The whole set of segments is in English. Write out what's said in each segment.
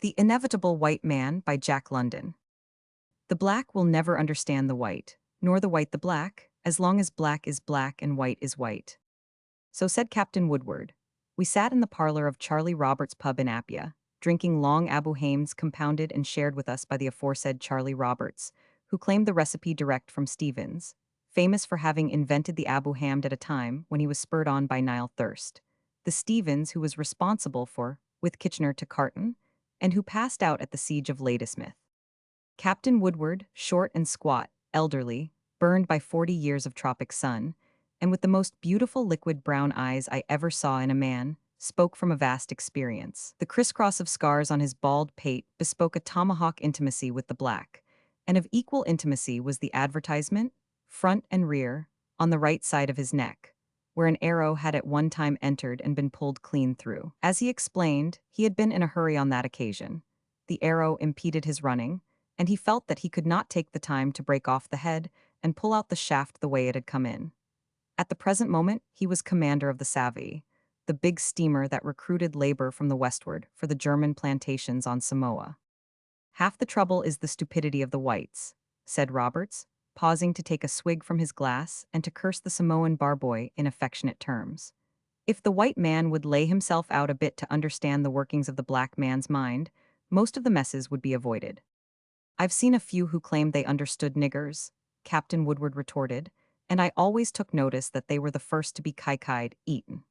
The Inevitable White Man by Jack London. The black will never understand the white, nor the white the black, as long as black is black and white is white. So said Captain Woodward. We sat in the parlor of Charlie Roberts' pub in Appia, drinking long Abu Hames compounded and shared with us by the aforesaid Charlie Roberts, who claimed the recipe direct from Stevens, famous for having invented the Abu Hamd at a time when he was spurred on by Nile thirst. The Stevens who was responsible for, with Kitchener to Carton, and who passed out at the siege of Ladysmith. Captain Woodward, short and squat, elderly, burned by 40 years of tropic sun, and with the most beautiful liquid brown eyes I ever saw in a man, spoke from a vast experience. The crisscross of scars on his bald pate bespoke a tomahawk intimacy with the black, and of equal intimacy was the advertisement, front and rear, on the right side of his neck, where an arrow had at one time entered and been pulled clean through. As he explained, he had been in a hurry on that occasion. The arrow impeded his running, and he felt that he could not take the time to break off the head and pull out the shaft the way it had come in. At the present moment, he was commander of the Savvy, the big steamer that recruited labor from the westward for the German plantations on Samoa. Half the trouble is the stupidity of the whites, said Roberts, pausing to take a swig from his glass and to curse the Samoan barboy in affectionate terms. If the white man would lay himself out a bit to understand the workings of the black man's mind, most of the messes would be avoided. I've seen a few who claimed they understood niggers, Captain Woodward retorted, and I always took notice that they were the first to be kaikai'd, eaten.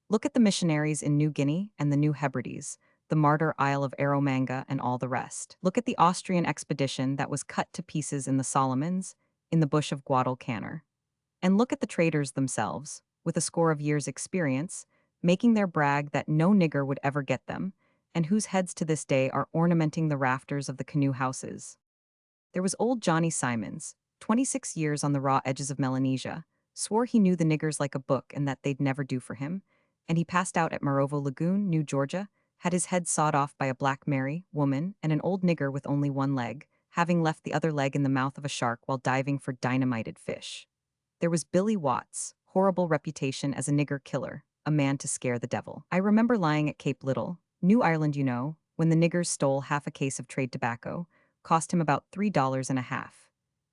Look at the missionaries in New Guinea and the New Hebrides, the martyr Isle of Erromanga and all the rest. Look at the Austrian expedition that was cut to pieces in the Solomons, in the bush of Guadalcanal. And look at the traders themselves, with a score of years' experience, making their brag that no nigger would ever get them, and whose heads to this day are ornamenting the rafters of the canoe houses. There was old Johnny Simons, 26 years on the raw edges of Melanesia, swore he knew the niggers like a book and that they'd never do for him, and he passed out at Marovo Lagoon, New Georgia, had his head sawed off by a black Mary, woman, and an old nigger with only one leg, having left the other leg in the mouth of a shark while diving for dynamited fish. There was Billy Watts, horrible reputation as a nigger killer, a man to scare the devil. I remember lying at Cape Little, New Ireland, when the niggers stole half a case of trade tobacco, cost him about $3.50.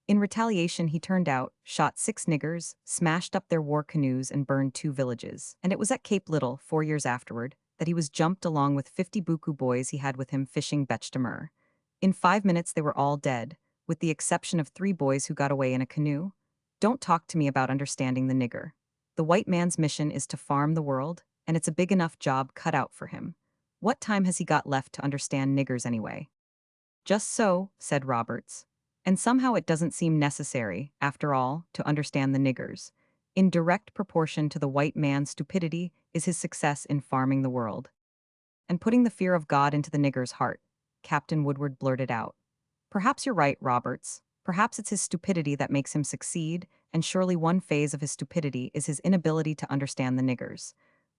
In retaliation, he turned out, shot 6 niggers, smashed up their war canoes, and burned 2 villages. And it was at Cape Little, 4 years afterward, that he was jumped along with 50 buku boys he had with him fishing Bechtemur. In 5 minutes, they were all dead, with the exception of 3 boys who got away in a canoe. Don't talk to me about understanding the nigger. The white man's mission is to farm the world, and it's a big enough job cut out for him. What time has he got left to understand niggers anyway? Just so, said Roberts. And somehow it doesn't seem necessary, after all, to understand the niggers. In direct proportion to the white man's stupidity is his success in farming the world. And putting the fear of God into the nigger's heart, Captain Woodward blurted out. Perhaps you're right, Roberts. Perhaps it's his stupidity that makes him succeed, and surely one phase of his stupidity is his inability to understand the niggers.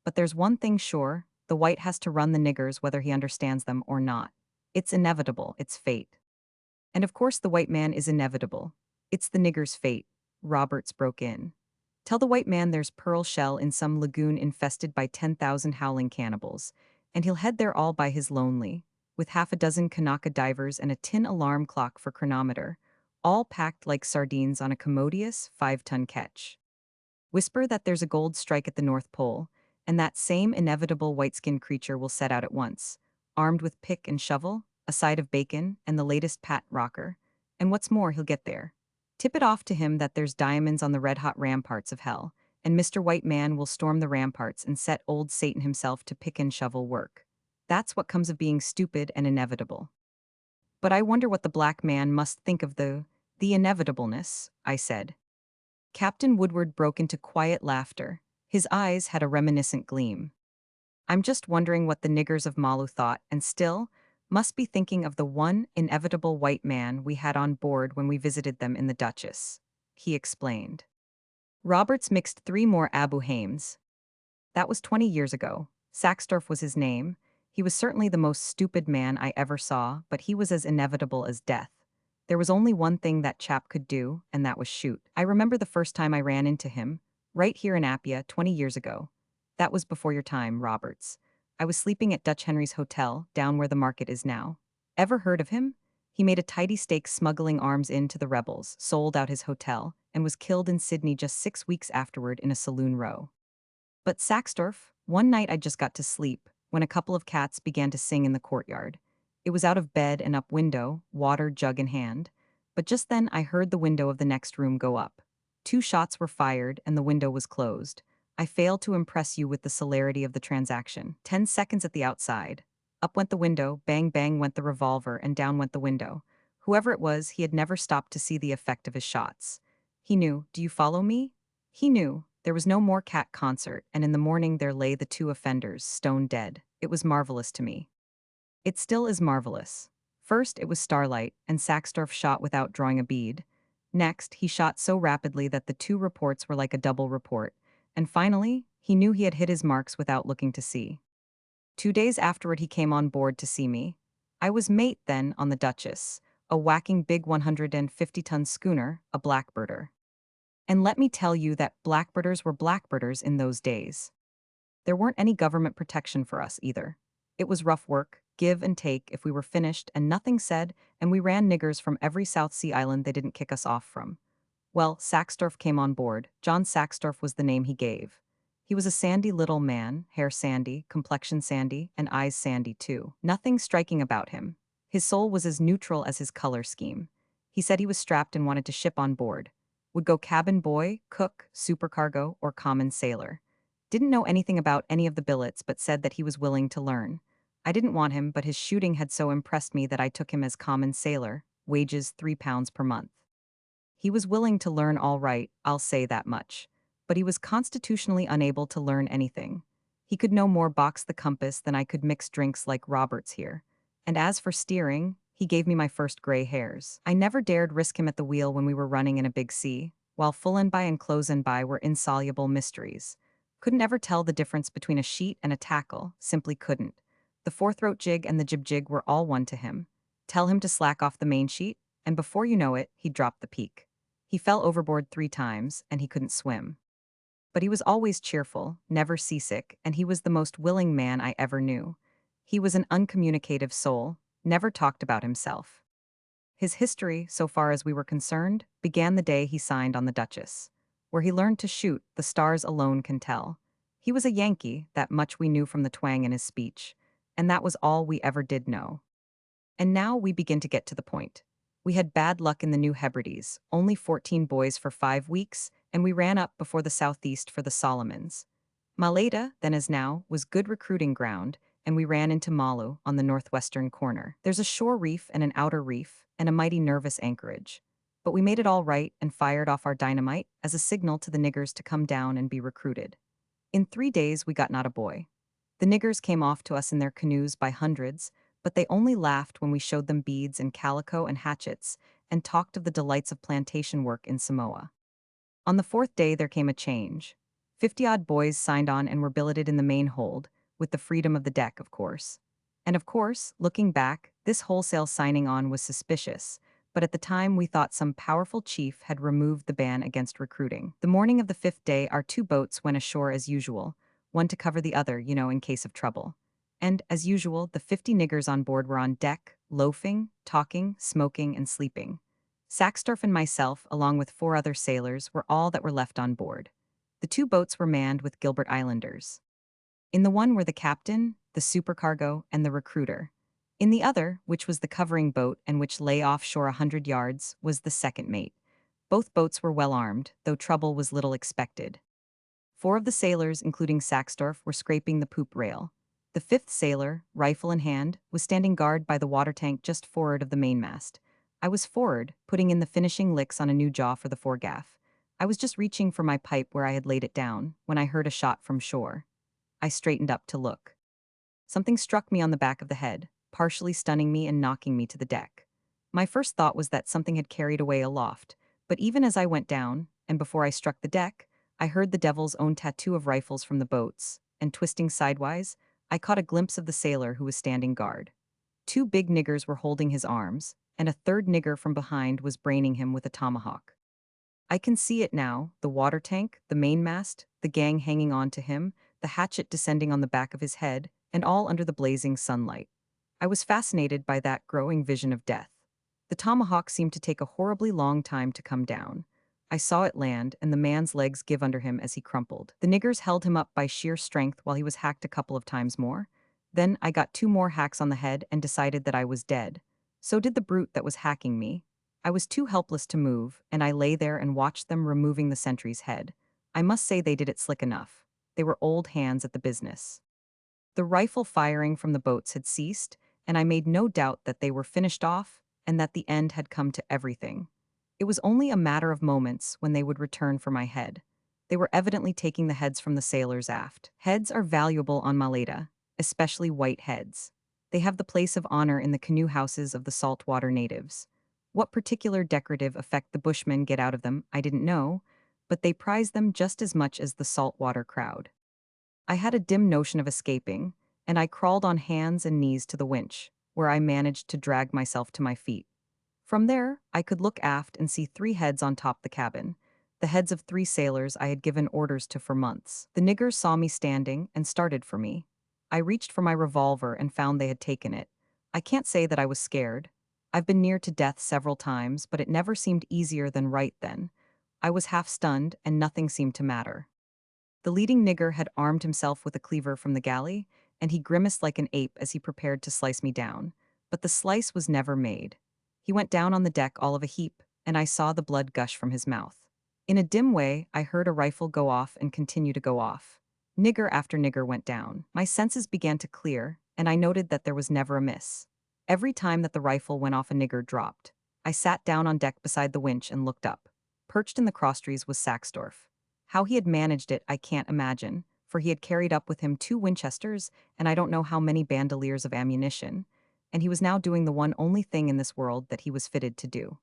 But there's one thing sure, the white has to run the niggers whether he understands them or not. It's inevitable, it's fate. And of course the white man is inevitable. It's the nigger's fate, Roberts broke in. Tell the white man there's pearl shell in some lagoon infested by 10,000 howling cannibals, and he'll head there all by his lonely, with half a dozen Kanaka divers and a tin alarm clock for chronometer, all packed like sardines on a commodious 5-ton ketch. Whisper that there's a gold strike at the North Pole, and that same inevitable white-skinned creature will set out at once, armed with pick and shovel, a side of bacon, and the latest Pat rocker. And what's more, he'll get there. Tip it off to him that there's diamonds on the red-hot ramparts of hell, and Mr. White Man will storm the ramparts and set old Satan himself to pick and shovel work. That's what comes of being stupid and inevitable. But I wonder what the black man must think of the inevitableness, I said. Captain Woodward broke into quiet laughter. His eyes had a reminiscent gleam. I'm just wondering what the niggers of Malu thought, and still, must be thinking of the one inevitable white man we had on board when we visited them in the Duchess, he explained. Roberts mixed 3 more Abu Hames. That was 20 years ago. Saxdorf was his name. He was certainly the most stupid man I ever saw, but he was as inevitable as death. There was only one thing that chap could do, and that was shoot. I remember the first time I ran into him, right here in Appia 20 years ago. That was before your time, Roberts. I was sleeping at Dutch Henry's Hotel, down where the market is now. Ever heard of him? He made a tidy stake smuggling arms into the rebels, sold out his hotel, and was killed in Sydney just 6 weeks afterward in a saloon row. But Saxdorf, one night I just got to sleep, when a couple of cats began to sing in the courtyard. It was out of bed and up window, water jug in hand. But just then I heard the window of the next room go up. 2 shots were fired and the window was closed. I failed to impress you with the celerity of the transaction. 10 seconds at the outside. Up went the window, bang bang went the revolver, and down went the window. Whoever it was, he had never stopped to see the effect of his shots. He knew, do you follow me? He knew. There was no more cat concert, and in the morning there lay the 2 offenders, stone dead. It was marvelous to me. It still is marvelous. First, it was starlight, and Saxdorf shot without drawing a bead. Next, he shot so rapidly that the 2 reports were like a double report. And finally, he knew he had hit his marks without looking to see. 2 days afterward, he came on board to see me. I was mate then on the Duchess, a whacking big 150-ton schooner, a blackbirder. And let me tell you that blackbirders were blackbirders in those days. There weren't any government protection for us either. It was rough work, give and take if we were finished and nothing said, and we ran niggers from every South Sea island they didn't kick us off from. Well, Saxdorf came on board. John Saxdorf was the name he gave. He was a sandy little man, hair sandy, complexion sandy, and eyes sandy too. Nothing striking about him. His soul was as neutral as his color scheme. He said he was strapped and wanted to ship on board. Would go cabin boy, cook, supercargo, or common sailor. Didn't know anything about any of the billets but said that he was willing to learn. I didn't want him, but his shooting had so impressed me that I took him as common sailor, wages £3 per month. He was willing to learn all right, I'll say that much. But he was constitutionally unable to learn anything. He could no more box the compass than I could mix drinks like Roberts here. And as for steering, he gave me my first gray hairs. I never dared risk him at the wheel when we were running in a big sea, while full and by and close and by were insoluble mysteries. Couldn't ever tell the difference between a sheet and a tackle, simply couldn't. The four-throat jig and the jib-jig were all one to him. Tell him to slack off the main sheet, and before you know it, he'd drop the peak. He fell overboard 3 times, and he couldn't swim. But he was always cheerful, never seasick, and he was the most willing man I ever knew. He was an uncommunicative soul, never talked about himself. His history, so far as we were concerned, began the day he signed on the Duchess. Where he learned to shoot, the stars alone can tell. He was a Yankee, that much we knew from the twang in his speech, and that was all we ever did know. And now we begin to get to the point. We had bad luck in the New Hebrides, only 14 boys for 5 weeks, and we ran up before the southeast for the Solomons. Malaita, then as now, was good recruiting ground, and we ran into Malu on the northwestern corner. There's a shore reef and an outer reef, and a mighty nervous anchorage. But we made it all right and fired off our dynamite as a signal to the niggers to come down and be recruited. In 3 days we got not a boy. The niggers came off to us in their canoes by hundreds, but they only laughed when we showed them beads and calico and hatchets, and talked of the delights of plantation work in Samoa. On the 4th day there came a change. 50-odd boys signed on and were billeted in the main hold, with the freedom of the deck, of course. And of course, looking back, this wholesale signing on was suspicious, but at the time we thought some powerful chief had removed the ban against recruiting. The morning of the 5th day our 2 boats went ashore as usual, one to cover the other, in case of trouble. And, as usual, the 50 niggers on board were on deck, loafing, talking, smoking, and sleeping. Saxdorf and myself, along with 4 other sailors, were all that were left on board. The 2 boats were manned with Gilbert Islanders. In the one were the captain, the supercargo, and the recruiter. In the other, which was the covering boat and which lay offshore 100 yards, was the second mate. Both boats were well armed, though trouble was little expected. 4 of the sailors, including Saxdorf, were scraping the poop rail. The 5th sailor, rifle in hand, was standing guard by the water tank just forward of the mainmast. I was forward, putting in the finishing licks on a new jaw for the foregaff. I was just reaching for my pipe where I had laid it down, when I heard a shot from shore. I straightened up to look. Something struck me on the back of the head, partially stunning me and knocking me to the deck. My first thought was that something had carried away aloft, but even as I went down, and before I struck the deck, I heard the devil's own tattoo of rifles from the boats, and twisting sidewise, I caught a glimpse of the sailor who was standing guard. 2 big niggers were holding his arms, and a 3rd nigger from behind was braining him with a tomahawk. I can see it now, the water tank, the mainmast, the gang hanging on to him, the hatchet descending on the back of his head, and all under the blazing sunlight. I was fascinated by that growing vision of death. The tomahawk seemed to take a horribly long time to come down. I saw it land, and the man's legs give under him as he crumpled. The niggers held him up by sheer strength while he was hacked a couple of times more. Then I got 2 more hacks on the head and decided that I was dead. So did the brute that was hacking me. I was too helpless to move, and I lay there and watched them removing the sentry's head. I must say they did it slick enough. They were old hands at the business. The rifle firing from the boats had ceased, and I made no doubt that they were finished off and that the end had come to everything. It was only a matter of moments when they would return for my head. They were evidently taking the heads from the sailors aft. Heads are valuable on Maleta, especially white heads. They have the place of honor in the canoe houses of the saltwater natives. What particular decorative effect the bushmen get out of them, I didn't know, but they prize them just as much as the saltwater crowd. I had a dim notion of escaping, and I crawled on hands and knees to the winch, where I managed to drag myself to my feet. From there, I could look aft and see 3 heads on top the cabin, the heads of 3 sailors I had given orders to for months. The niggers saw me standing and started for me. I reached for my revolver and found they had taken it. I can't say that I was scared. I've been near to death several times, but it never seemed easier than right then. I was half stunned, and nothing seemed to matter. The leading nigger had armed himself with a cleaver from the galley, and he grimaced like an ape as he prepared to slice me down. But the slice was never made. He went down on the deck all of a heap, and I saw the blood gush from his mouth. In a dim way, I heard a rifle go off and continue to go off. Nigger after nigger went down. My senses began to clear, and I noted that there was never a miss. Every time that the rifle went off, a nigger dropped. I sat down on deck beside the winch and looked up. Perched in the crosstrees was Saxdorf. How he had managed it, I can't imagine, for he had carried up with him 2 Winchesters and I don't know how many bandoliers of ammunition, and he was now doing the one only thing in this world that he was fitted to do.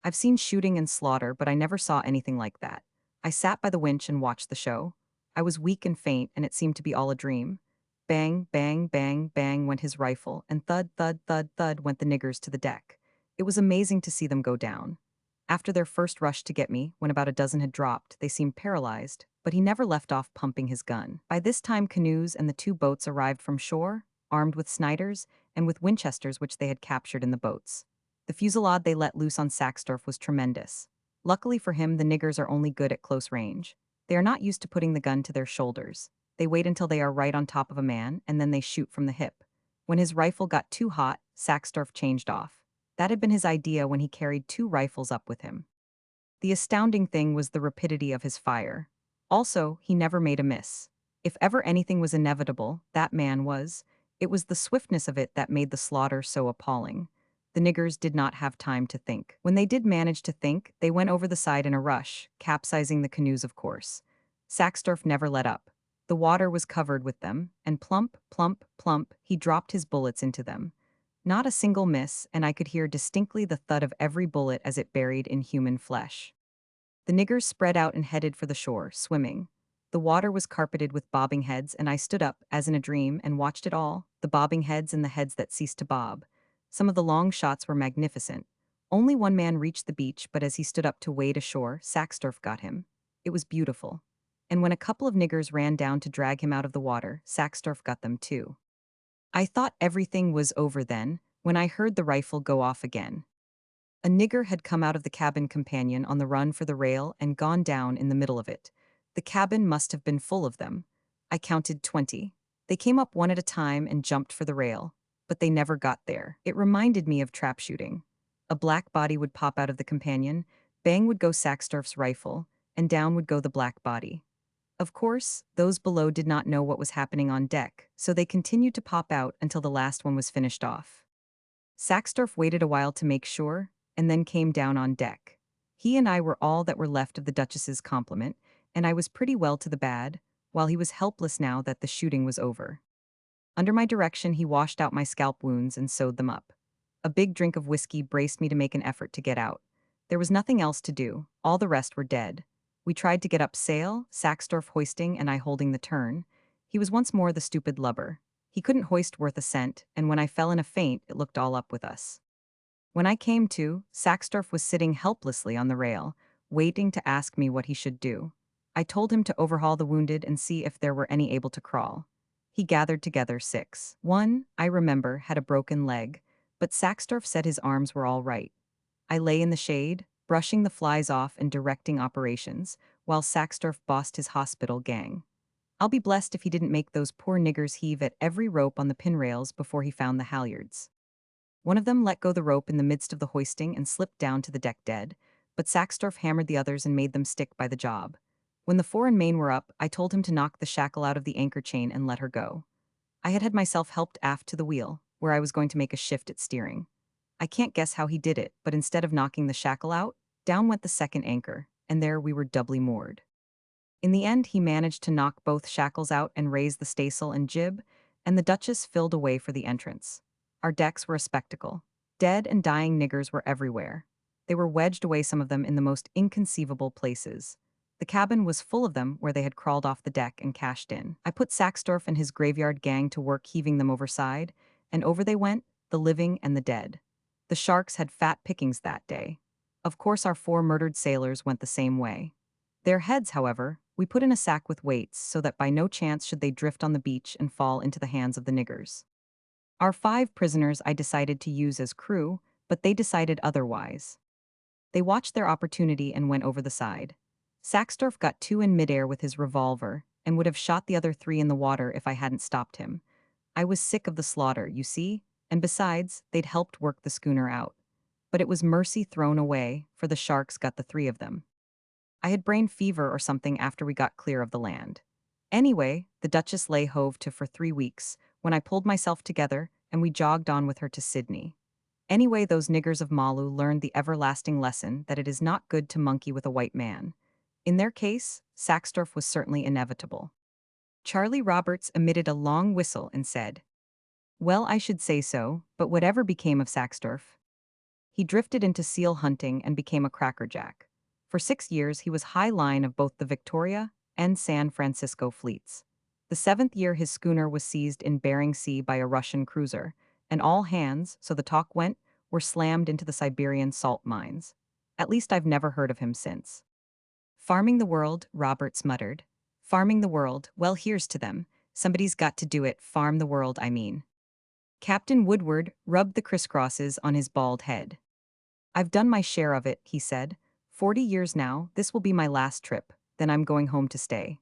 I've seen shooting and slaughter, but I never saw anything like that. I sat by the winch and watched the show. I was weak and faint, and it seemed to be all a dream. Bang, bang, bang, bang went his rifle, and thud, thud, thud, thud went the niggers to the deck. It was amazing to see them go down. After their first rush to get me, when about a dozen had dropped, they seemed paralyzed, but he never left off pumping his gun. By this time, canoes and the 2 boats arrived from shore, armed with Snyders and with Winchesters which they had captured in the boats. The fusillade they let loose on Saxdorf was tremendous. Luckily for him, the niggers are only good at close range. They are not used to putting the gun to their shoulders. They wait until they are right on top of a man, and then they shoot from the hip. When his rifle got too hot, Saxdorf changed off. That had been his idea when he carried 2 rifles up with him. The astounding thing was the rapidity of his fire. Also, he never made a miss. If ever anything was inevitable, that man was. It was the swiftness of it that made the slaughter so appalling. The niggers did not have time to think. When they did manage to think, they went over the side in a rush, capsizing the canoes, of course. Saxdorf never let up. The water was covered with them, and plump, plump, plump, he dropped his bullets into them. Not a single miss, and I could hear distinctly the thud of every bullet as it buried in human flesh. The niggers spread out and headed for the shore, swimming. The water was carpeted with bobbing heads, and I stood up, as in a dream, and watched it all, the bobbing heads and the heads that ceased to bob. Some of the long shots were magnificent. Only one man reached the beach, but as he stood up to wade ashore, Saxdorf got him. It was beautiful. And when a couple of niggers ran down to drag him out of the water, Saxdorf got them too. I thought everything was over then, when I heard the rifle go off again. A nigger had come out of the cabin companion on the run for the rail and gone down in the middle of it. The cabin must have been full of them. I counted 20. They came up one at a time and jumped for the rail, but they never got there. It reminded me of trap shooting. A black body would pop out of the companion, bang would go Saxdorf's rifle, and down would go the black body. Of course, those below did not know what was happening on deck, so they continued to pop out until the last one was finished off. Saxdorf waited a while to make sure, and then came down on deck. He and I were all that were left of the Duchess's complement, and I was pretty well to the bad, while he was helpless now that the shooting was over. Under my direction, he washed out my scalp wounds and sewed them up. A big drink of whiskey braced me to make an effort to get out. There was nothing else to do, all the rest were dead. We tried to get up sail, Saxdorf hoisting and I holding the turn. He was once more the stupid lubber. He couldn't hoist worth a cent, and when I fell in a faint, it looked all up with us. When I came to, Saxdorf was sitting helplessly on the rail, waiting to ask me what he should do. I told him to overhaul the wounded and see if there were any able to crawl. He gathered together 6. One, I remember, had a broken leg, but Saxdorf said his arms were all right. I lay in the shade, brushing the flies off and directing operations, while Saxdorf bossed his hospital gang. I'll be blessed if he didn't make those poor niggers heave at every rope on the pinrails before he found the halyards. One of them let go the rope in the midst of the hoisting and slipped down to the deck dead, but Saxdorf hammered the others and made them stick by the job. When the fore and main were up, I told him to knock the shackle out of the anchor chain and let her go. I had myself helped aft to the wheel, where I was going to make a shift at steering. I can't guess how he did it, but instead of knocking the shackle out, down went the second anchor, and there we were doubly moored. In the end, he managed to knock both shackles out and raise the staysail and jib, and the Duchess filled away for the entrance. Our decks were a spectacle. Dead and dying niggers were everywhere. They were wedged away, some of them in the most inconceivable places. The cabin was full of them where they had crawled off the deck and cashed in. I put Saxdorf and his graveyard gang to work heaving them overside, and over they went, the living and the dead. The sharks had fat pickings that day. Of course, our 4 murdered sailors went the same way. Their heads, however, we put in a sack with weights so that by no chance should they drift on the beach and fall into the hands of the niggers. Our 5 prisoners I decided to use as crew, but they decided otherwise. They watched their opportunity and went over the side. Saxdorf got 2 in midair with his revolver and would have shot the other 3 in the water if I hadn't stopped him. I was sick of the slaughter, you see, and besides, they'd helped work the schooner out. But it was mercy thrown away, for the sharks got the 3 of them. I had brain fever or something after we got clear of the land. Anyway, the Duchess lay hove to for 3 weeks, when I pulled myself together and we jogged on with her to Sydney. Anyway, those niggers of Malu learned the everlasting lesson that it is not good to monkey with a white man. In their case, Saxdorf was certainly inevitable. Charlie Roberts emitted a long whistle and said, "Well, I should say so, but whatever became of Saxdorf?" He drifted into seal hunting and became a crackerjack. For 6 years, he was high line of both the Victoria and San Francisco fleets. The 7th year, his schooner was seized in Bering Sea by a Russian cruiser, and all hands, so the talk went, were slammed into the Siberian salt mines. At least I've never heard of him since. Farming the world, Roberts muttered. Farming the world, well, here's to them. Somebody's got to do it, farm the world, I mean. Captain Woodward rubbed the crisscrosses on his bald head. I've done my share of it, he said. 40 years now, this will be my last trip, then I'm going home to stay.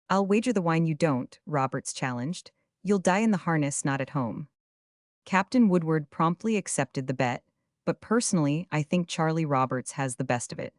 I'll wager the wine you don't, Roberts challenged. You'll die in the harness, not at home. Captain Woodward promptly accepted the bet, but personally, I think Charlie Roberts has the best of it.